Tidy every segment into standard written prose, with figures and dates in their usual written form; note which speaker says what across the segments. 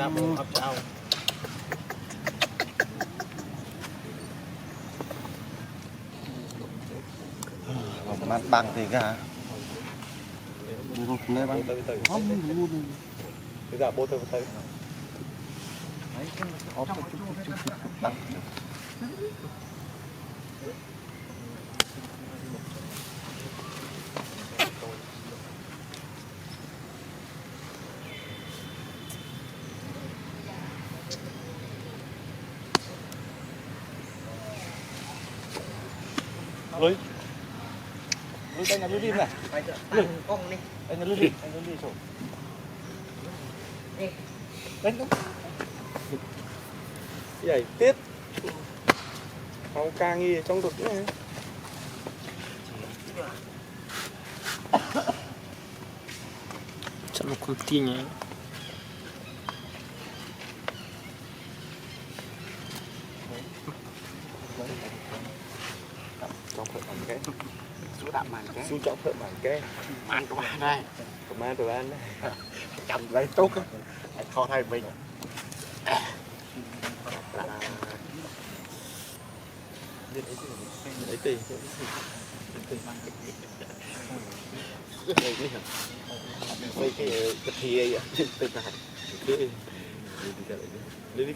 Speaker 1: ra bộ ấp sau
Speaker 2: mặt bằng thì cả nơi bằng không
Speaker 1: từ giờ bố tôi tới lưới đây là lưới đi này lưới con đi đây là lưới đi số đánh không vậy tiết máu ca nghi trong đột này
Speaker 3: chắc là con tin nhỉ
Speaker 1: cho thợ bằng cái số đạm màn cái số cho thợ bằng cái màn của bạn đây của man của bạn đấy cầm lấy tốt á kho thay mình đấy tì cái thìa vậy từ cái đi đi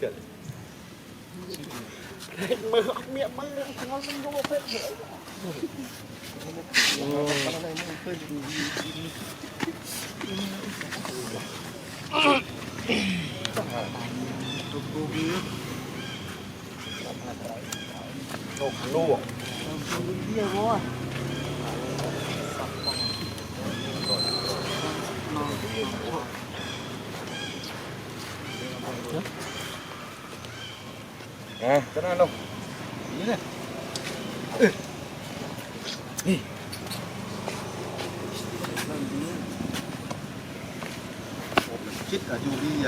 Speaker 1: mơ miệng mơ nó không có phép nữa luôn à cái này đâu như này
Speaker 2: chít ở dù đi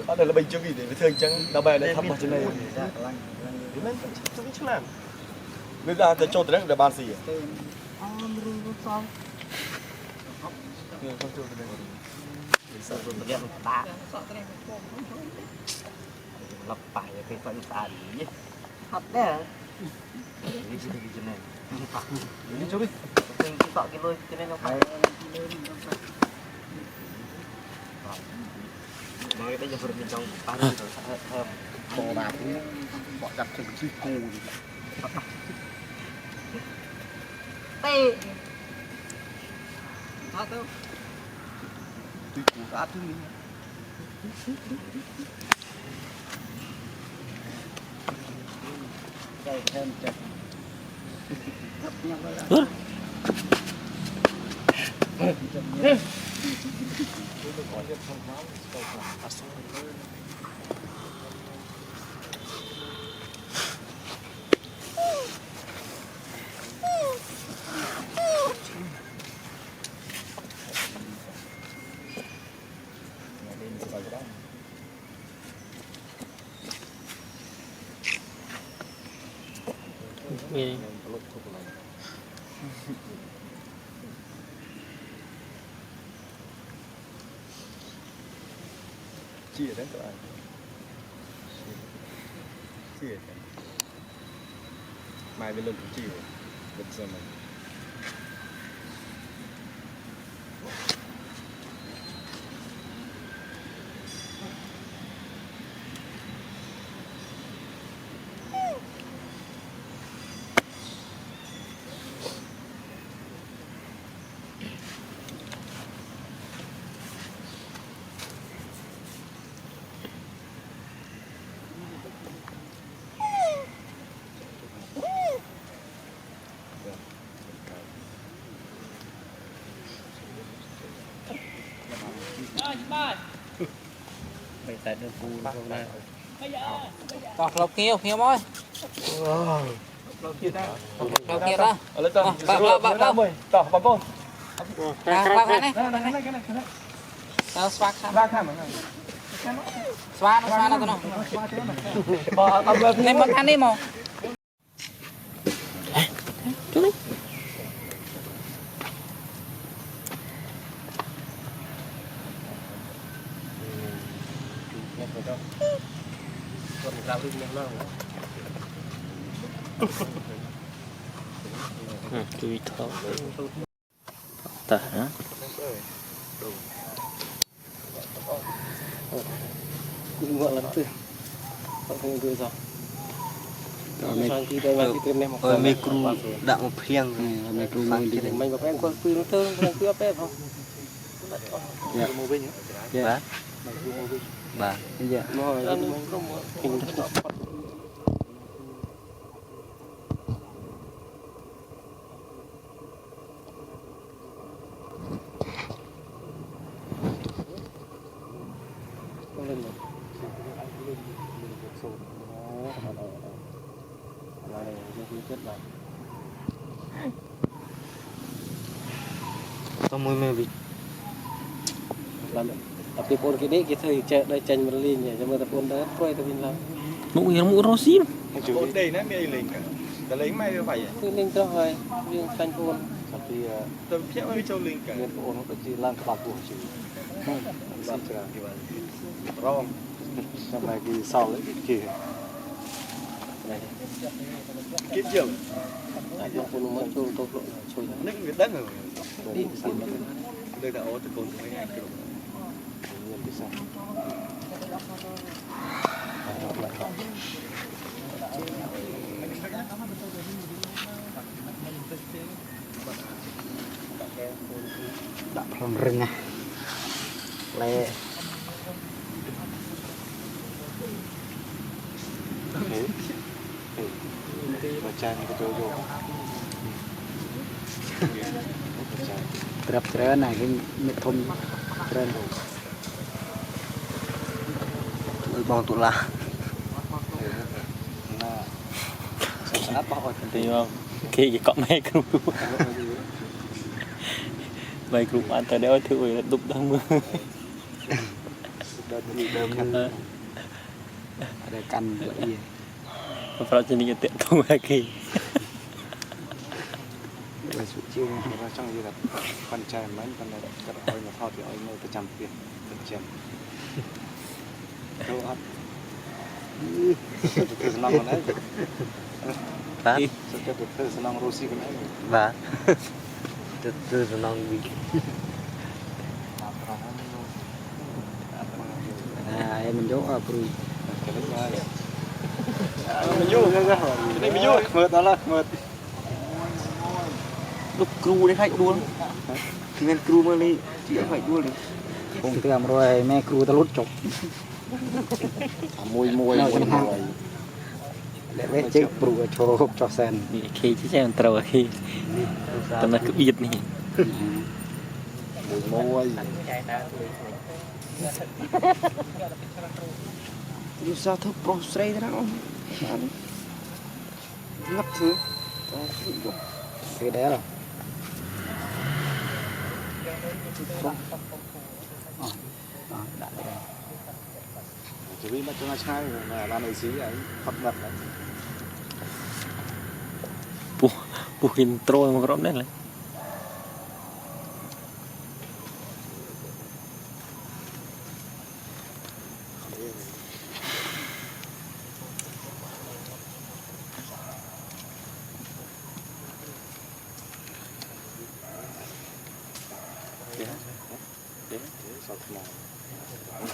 Speaker 1: ở đây là bình chưa vì để thương chẳng đào bè để thăm vào trên này nên chúng chứ làm bây giờ tới cho tới đấy là bàn gì
Speaker 2: lập bài cái phần xa đi thật đấy đi trên này đi chỗ đi mình sợ cái lôi cho nên nó phải nói bây giờ vừa bên trong ba mươi rồi bò bạc bỏ đặt thành suy cù
Speaker 4: tê sao đâu
Speaker 2: suy cù đã thứ mình
Speaker 4: chạy thêm chạy thấp nhau ra
Speaker 3: Nghe
Speaker 1: chi ở đấy các bạn chi ở đấy mai bên lưng cũng chi rồi được rồi mà
Speaker 2: phải tại đường cù không này
Speaker 4: còn lộc kia môi lộc kia đó
Speaker 1: ở lên tầng tỏ bằng con
Speaker 4: ba cái này tao xoát
Speaker 1: ba khám mà
Speaker 4: xoát nó tao nó nên mất ăn đi mà
Speaker 2: còn rau đi miếng nào
Speaker 3: chui thọ tả hả
Speaker 2: cũng gọi là từ không đưa ra sang khi đây mà khi tên em
Speaker 3: ơi mấy cừu đặng một phiêng
Speaker 2: mấy cừu mình thì mình gặp em con cừu nó thơm con cừu ép không
Speaker 1: dạ mua bên nhá
Speaker 3: dạ bà
Speaker 2: dạ rồi mình lên rồi là để cho chết vào
Speaker 3: tao mới mê bị
Speaker 2: làm tapi pun kini kita cek dah change berlin ya cuma tapi pun dah pray tapi làm
Speaker 3: mũ nó xím
Speaker 1: bốn đây nó mới lên cả ta lấy mai nó vậy
Speaker 2: cứ lên cho rồi riêng change pun
Speaker 1: tapi tôi phía mới cho lên cả
Speaker 2: lên pun nó chỉ làm các buổi chứ
Speaker 1: làm cho rong sampai di sau lấy kia
Speaker 2: này
Speaker 1: kiếm chừng
Speaker 2: yang pun mau curi toko curi
Speaker 1: nước Việt đất rồi
Speaker 2: đi xin mà
Speaker 1: đây là ô tô cồn mấy anh kiểu nhiên bisa
Speaker 3: đặng rừng rừng à lẹ
Speaker 1: baca ni betul tu
Speaker 3: trap trơn này cái miệt thùng trơn tụi bong tụi la
Speaker 1: nah sangat bahawa
Speaker 3: thì không khi có mấy group anh tới đây thử là đục đang mưa
Speaker 1: ada kan vậy
Speaker 3: phải cho nên tiện không là kỳ
Speaker 1: là sự chiêu ra trong gì là con trai mấy con này cắt oi mà thọ thì oi nơi phải trăm tiền phần trăm đâu ấp từ năm con đấy
Speaker 3: tá
Speaker 1: sẽ cho từ năm Russia con đấy
Speaker 3: và từ non bị em mình dốt ở Puri
Speaker 1: cái đấy mình vô cái này mình vô mượt đó là mượt
Speaker 3: lúc cừu đấy khách đuôn nên cừu mà đi chỉ phải đuôn đi cùng tiệm rồi mẹ cừu ta lút chọc
Speaker 1: mùi
Speaker 3: để chiếc bự cho hộp cho sen khi chứ xem trâu khi tao nói cứ biết này
Speaker 1: mùi
Speaker 3: như sao thức pro stray thế nào ngắt thứ cái đấy rồi
Speaker 1: chỉ vì nó cho nó sai mà làm này xí ấy phật ngật đấy
Speaker 3: buhin trôi mà gom đấy lại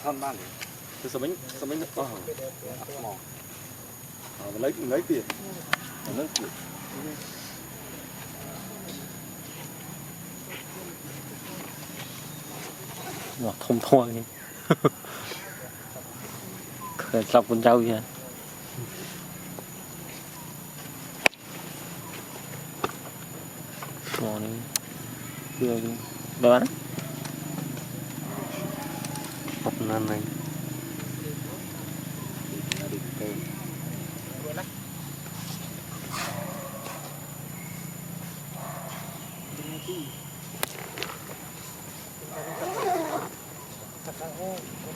Speaker 1: thân ban thì sao bánh mò lấy tiền lấy tiền
Speaker 3: ngọt thông thôi khởi sọc con trâu kìa mò này đưa đi đâu bán hộp nan này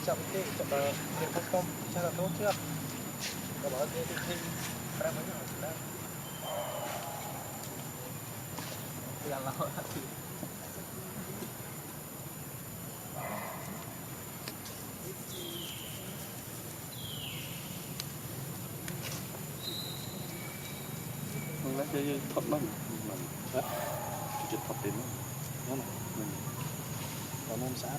Speaker 2: chậm cái chậm việc cắt tôm cho là tốt trước các bạn đi thi ra mấy cái đó là
Speaker 1: chơi thật lắm mình hết chỉ thật đến nó này mình có môn sát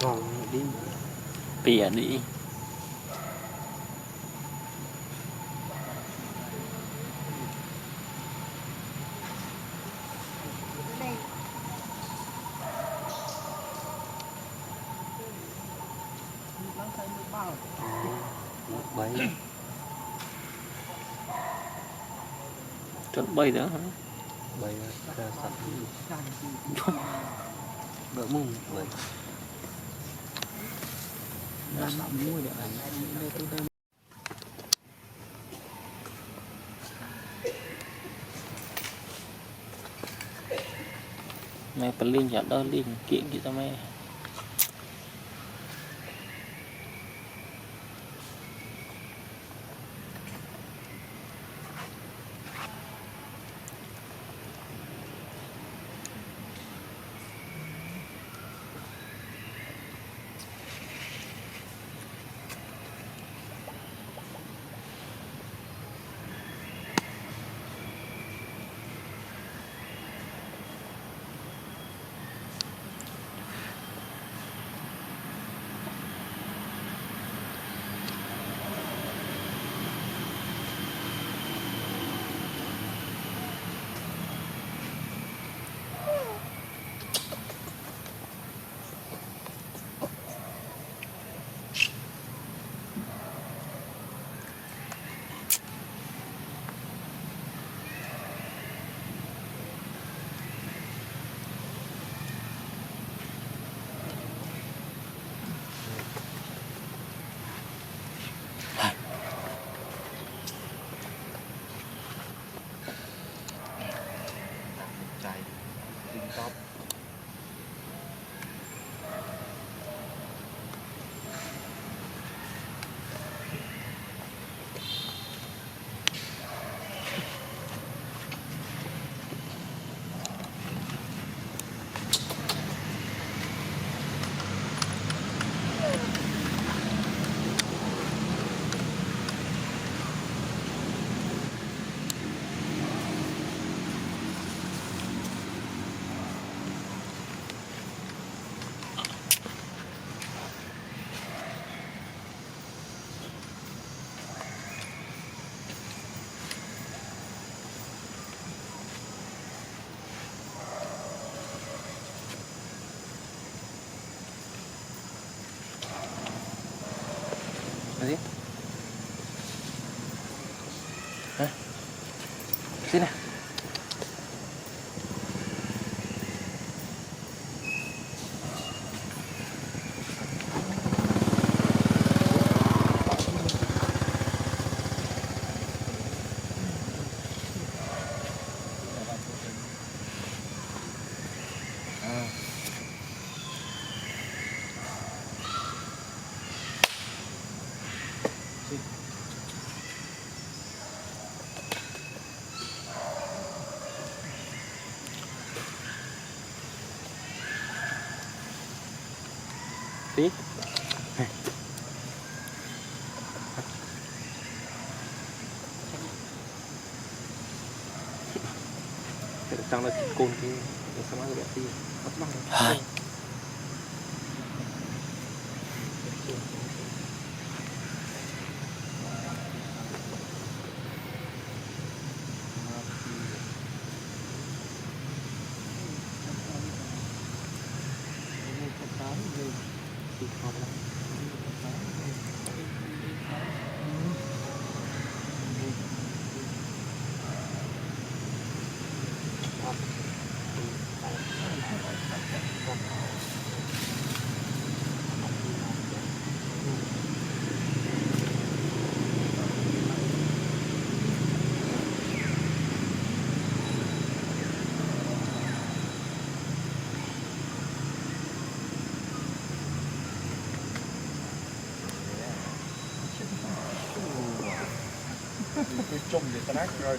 Speaker 1: còn đi
Speaker 3: Bìa đi.
Speaker 1: bay
Speaker 3: Chọn bay đó hả?
Speaker 1: bay ra sạch
Speaker 3: Đỡ mùng vậy. Mua để ảnh đây tôi đang mẹ phải linh chọn đó linh kiện kita mẹ.
Speaker 1: chạy đi top
Speaker 3: Gì? Hả? Sini. Tí. Trong là côn thì sao mà được tí bắt bằng rồi. Chung để ta nát rồi